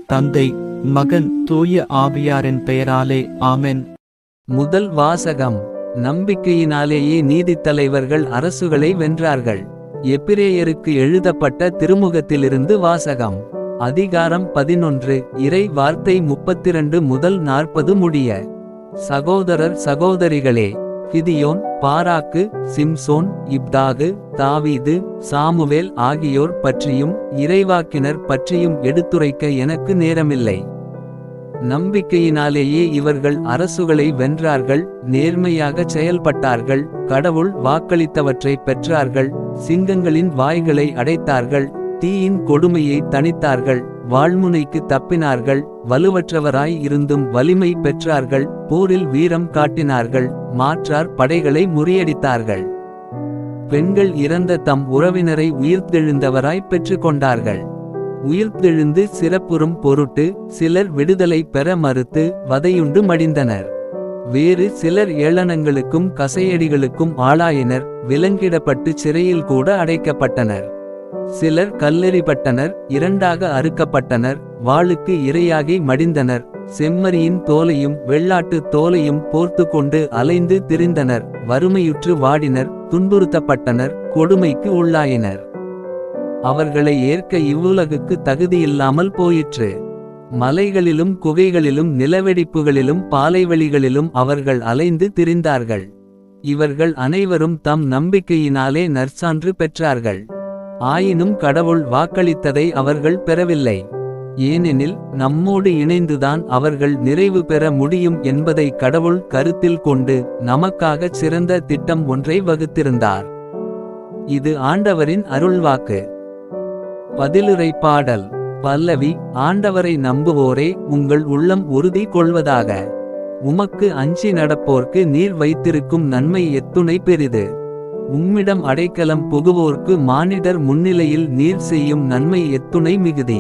தந்தை, மகன், தூய ஆவியாரின் பெயராலே ஆமென். முதல் வாசகம். நம்பிக்கையினாலேயே நீதித்தலைவர்கள் அரசுகளை வென்றார்கள். எபிரேயருக்கு எழுதப்பட்ட திருமுகத்திலிருந்து வாசகம். அதிகாரம் 11. இறை வார்த்தை 32 முதல் 40 முடிய. சகோதரர் சகோதரிகளே, கிதியோன், பாராக்கு, சிம்சோன், இப்தாகு, தாவீது, சாமுவேல் ஆகியோர் பற்றியும் இறைவாக்கினர் பற்றியும் எடுத்துரைக்க எனக்கு நேரமில்லை. நம்பிக்கையினாலேயே இவர்கள் அரசுகளை வென்றார்கள், நேர்மையாக செயல்பட்டார்கள், கடவுள் வாக்களித்தவற்றை பெற்றார்கள், சிங்கங்களின் வாய்களை அடைத்தார்கள், தீயின் கொடுமையை தணித்தார்கள், வாழ்முனைக்கு தப்பினார்கள், வலுவற்றவராய் இருந்தும் வலிமை பெற்றார்கள், போரில் வீரம் காட்டினார்கள், மாற்றார் படைகளை முறியடித்தார்கள். பெண்கள் இறந்த தம் உறவினரை உயிர்த்தெழுந்தவராய் பெற்றுக்கொண்டார்கள். உயிர்த்தெழுந்து சிறப்புறும் பொருட்டு சிலர் விடுதலை பெற மறுத்து வதையுண்டு மடிந்தனர். வேறு சிலர் ஏளனங்களுக்கும் கசையடிகளுக்கும் ஆளாயினர், விலங்கிடப்பட்டு சிறையில் கூட அடைக்கப்பட்டனர். சிலர் கல்லெறிப்பட்டனர், இரண்டாக அறுக்கப்பட்டனர், வாளுக்கு இரையாகி மடிந்தனர், செம்மறியின் தோலையும் வெள்ளாட்டு தோலையும் போர்த்து கொண்டு அலைந்து திரிந்தனர், வறுமையுற்று வாடினர், துன்புறுத்தப்பட்டனர், கொடுமைக்கு உள்ளாயினர். அவர்களை ஏற்க இவ்வுலகுக்கு தகுதியில்லாமல் போயிற்று. மலைகளிலும் குகைகளிலும் நிலவெடிப்புகளிலும் பாலைவெளிகளிலும் அவர்கள் அலைந்து திரிந்தார்கள். இவர்கள் அனைவரும் தம் நம்பிக்கையினாலே நற்சான்று பெற்றார்கள். ஆயினும் கடவுள் வாக்களித்ததை அவர்கள் பெறவில்லை. ஏனெனில் நம்மோடு இணைந்துதான் அவர்கள் நிறைவு பெற முடியும் என்பதை கடவுள் கருத்தில் கொண்டு நமக்காகச் சிறந்த திட்டம் ஒன்றை வகுத்திருந்தார். இது ஆண்டவரின் அருள்வாக்கு. பதிலுரை பாடல். பல்லவி. ஆண்டவரை நம்புவோரே, உங்கள் உள்ளம் உறுதி கொள்வதாக. உமக்கு அஞ்சி நடப்போர்க்கு நீர் வைத்திருக்கும் நன்மை எத்துணை பெரிது. உம்மிடம் அடைக்கலம் புகுவோர்க்கு மானிடர் முன்னிலையில் நீர் செய்யும் நன்மை எத்துணை மிகுதி.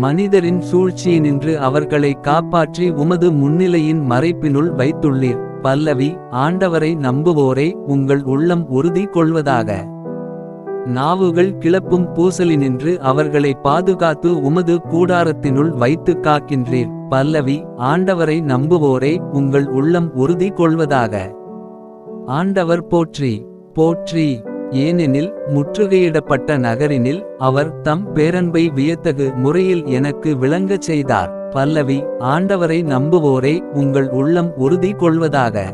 மனிதரின் சூழ்ச்சியினின்று அவர்களை காப்பாற்றி உமது முன்னிலையின் மறைப்பினுள் வைத்துள்ளீர். பல்லவி. ஆண்டவரை நம்புவோரே, உங்கள் உள்ளம் உறுதி கொள்வதாக. நாவுகள் கிளப்பும் பூசலினின்று அவர்களை பாதுகாத்து உமது கூடாரத்தினுள் வைத்து காக்கின்றீர். பல்லவி. ஆண்டவரை நம்புவோரே, உங்கள் உள்ளம் உறுதி கொள்வதாக. ஆண்டவர் போற்றி. போற்றி. ஏனெனில் முற்றுகையிடப்பட்ட நகரினில் அவர் தம் பேரன்பை வியத்தகு முறையில் எனக்கு விளங்கச் செய்தார். பல்லவி. ஆண்டவரை நம்புவோரே, உங்கள் உள்ளம் உறுதி கொள்வதாக.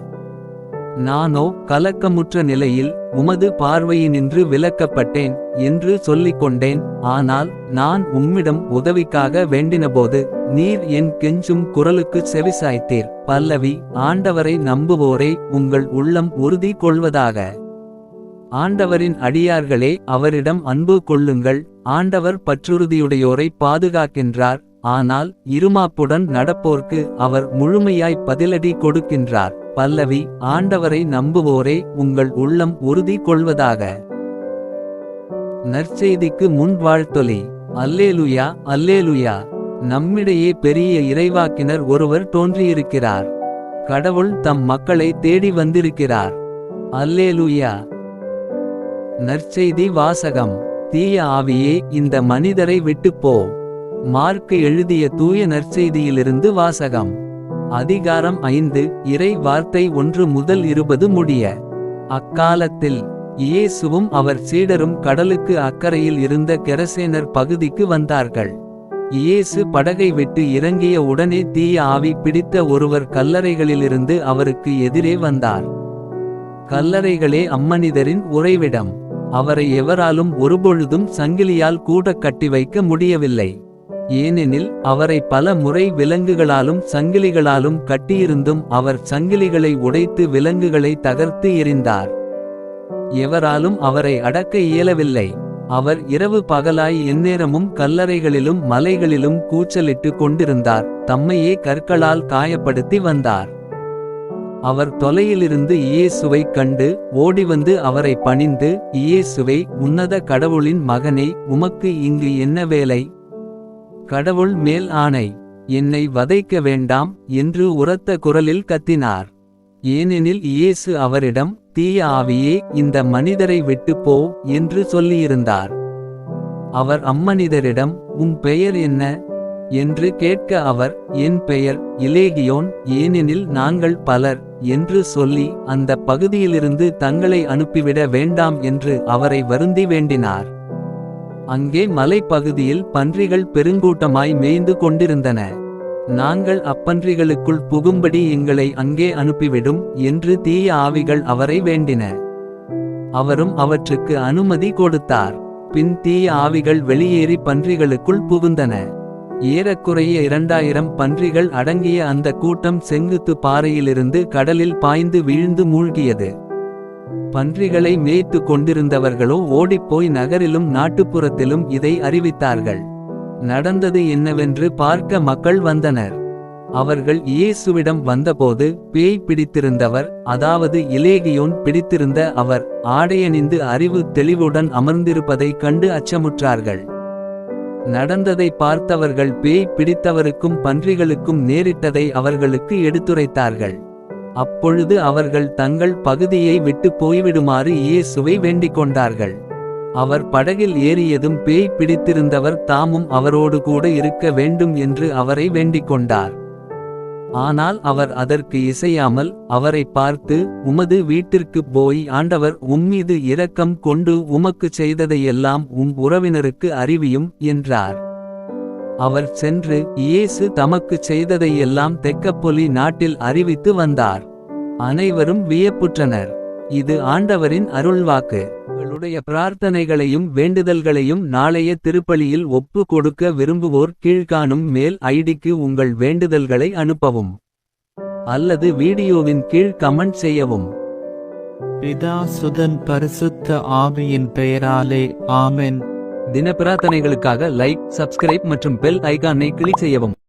நானோ கலக்கமுற்ற நிலையில் உமது பார்வையினின்று விலக்கப்பட்டேன் என்று சொல்லிக்கொண்டேன். ஆனால் நான் உம்மிடம் உதவிக்காக வேண்டினபோது நீர் என் கெஞ்சும் குரலுக்குச் செவிசாய்த்தீர். பல்லவி. ஆண்டவரை நம்புவோரே, உங்கள் உள்ளம் உறுதி கொள்வதாக. ஆண்டவரின் அடியார்களே, அவரிடம் அன்பு கொள்ளுங்கள். ஆண்டவர் பற்றுறுதியுடையோரை பாதுகாக்கின்றார். ஆனால் இருமாப்புடன் நடப்போர்க்கு அவர் முழுமையாய் பதிலடி கொடுக்கின்றார். பல்லவி. ஆண்டவரை நம்புவோரே, உங்கள் உள்ளம் உறுதி கொள்வதாக. நற்செய்திக்கு முன் வாழ்த்தொலி. அல்லேலுயா, அல்லேலுயா. நம்மிடையே பெரிய இறைவாக்கினர் ஒருவர் தோன்றியிருக்கிறார். கடவுள் தம் மக்களை தேடி வந்திருக்கிறார். அல்லேலுயா. நற்செய்தி வாசகம். தீய ஆவியே, இந்த மனிதரை விட்டுப் போ. மார்க்கு எழுதிய தூய நற்செய்தியிலிருந்து வாசகம். அதிகாரம் 5. இறை வார்த்தை 1 முதல் 20 முடிய. அக்காலத்தில் இயேசுவும் அவர் சீடரும் கடலுக்கு அக்கரையில் இருந்த கெரசேனர் பகுதிக்கு வந்தார்கள். இயேசு படகை விட்டு இறங்கிய உடனே தீய ஆவி பிடித்த ஒருவர் கல்லறைகளிலிருந்து அவருக்கு எதிரே வந்தார். கல்லறைகளே அம்மனிதரின் உறைவிடம். அவரை எவராலும் ஒருபொழுதும் சங்கிலியால் கூட கட்டி வைக்க முடியவில்லை. ஏனெனில் அவரை பல முறை விலங்குகளாலும் சங்கிலிகளாலும் கட்டியிருந்தும் அவர் சங்கிலிகளை உடைத்து விலங்குகளை தகர்த்து எறிந்தார். எவராலும் அவரை அடக்க இயலவில்லை. அவர் இரவு பகலாய் எந்நேரமும் கல்லறைகளிலும் மலைகளிலும் கூச்சலிட்டு கொண்டிருந்தார். தம்மையே கற்களால் காயப்படுத்தி வந்தார். அவர் தொலையிலிருந்து இயேசுவைக் கண்டு ஓடிவந்து அவரை பணிந்து, இயேசுவே, உன்னத கடவுளின் மகனே, உமக்கு இங்கு என்ன வேலை? கடவுள் மேல் ஆணை, என்னை வதைக்க வேண்டாம் என்று உரத்த குரலில் கத்தினார். ஏனெனில் இயேசு அவரிடம், தீய ஆவியே, இந்த மனிதரை விட்டுப் போ என்று சொல்லியிருந்தார். அவர் அம்மனிதரிடம், உம் பெயர் என்ன என்று கேட்க அவர், என் பெயர் இலேகியோன், ஏனெனில் நாங்கள் பலர் என்று சொல்லி அந்த பகுதியிலிருந்து தங்களை அனுப்பிவிட வேண்டாம் என்று அவரை வருந்தி வேண்டினார். அங்கே மலைப்பகுதியில் பன்றிகள் பெருங்கூட்டமாய் மேய்ந்து கொண்டிருந்தன. நாங்கள் அப்பன்றிகளுக்குள் புகும்படி எங்களை அங்கே அனுப்பிவிடும் என்று தீய ஆவிகள் அவரை வேண்டின. அவரும் அவற்றுக்கு அனுமதி கொடுத்தார். பின் தீய ஆவிகள் வெளியேறி பன்றிகளுக்குள் புகுந்தன. ஏறக்குறைய 2000 பன்றிகள் அடங்கிய அந்த கூட்டம் செங்குத்து பாறையிலிருந்து கடலில் பாய்ந்து வீழ்ந்து மூழ்கியது. பன்றிகளை மேய்த்து கொண்டிருந்தவர்களோ ஓடிப்போய் நகரிலும் நாட்டுப்புறத்திலும் இதை அறிவித்தார்கள். நடந்தது என்னவென்று பார்க்க மக்கள் வந்தனர். அவர்கள் இயேசுவிடம் வந்தபோது பேய் பிடித்திருந்தவர், அதாவது இலேகியோன் பிடித்திருந்த அவர் ஆடையணிந்து அறிவு தெளிவுடன் அமர்ந்திருப்பதைக் கண்டு அச்சமுற்றார்கள். நடந்ததை பார்த்தவர்கள் பேய் பிடித்தவருக்கும் பன்றிகளுக்கும் நேரிட்டதை அவர்களுக்கு எடுத்துரைத்தார்கள். அப்பொழுது அவர்கள் தங்கள் பகுதியை விட்டு போய்விடுமாறு இயேசுவை வேண்டிக் கொண்டார்கள். அவர் படகில் ஏறியதும் பேய் பிடித்திருந்தவர் தாமும் அவரோடு கூட இருக்க வேண்டும் என்று அவரை வேண்டிக் கொண்டார். ஆனால் அவர் அதற்கு இசையாமல் அவரை பார்த்து, உமது வீட்டிற்குப் போய் ஆண்டவர் உம்மீது இரக்கம் கொண்டு உமக்குச் செய்ததையெல்லாம் உறவினருக்கு அறிவியும் என்றார். அவர் சென்று இயேசு தமக்குச் செய்ததையெல்லாம் தெக்கப்பொலி நாட்டில் அறிவித்து வந்தார். அனைவரும் வியப்புற்றனர். இது ஆண்டவரின் அருள்வாக்கு. உங்களுடைய பிரார்த்தனைகளையும் வேண்டுதல்களையும் நாளைய திருப்பலியில் ஒப்பு கொடுக்க விரும்புவோர் கீழ்காணும் மெயில் ஐடிக்கு உங்கள் வேண்டுதல்களை அனுப்பவும். அல்லது வீடியோவின் கீழ் கமெண்ட் செய்யவும். பிதா சுதன் பரிசுத்த ஆவியின் பெயராலே ஆமென். தின பிரார்த்தனைகளுக்காக லைக், சப்ஸ்கிரைப் மற்றும் பெல் ஐகானை கிளிக் செய்யவும்.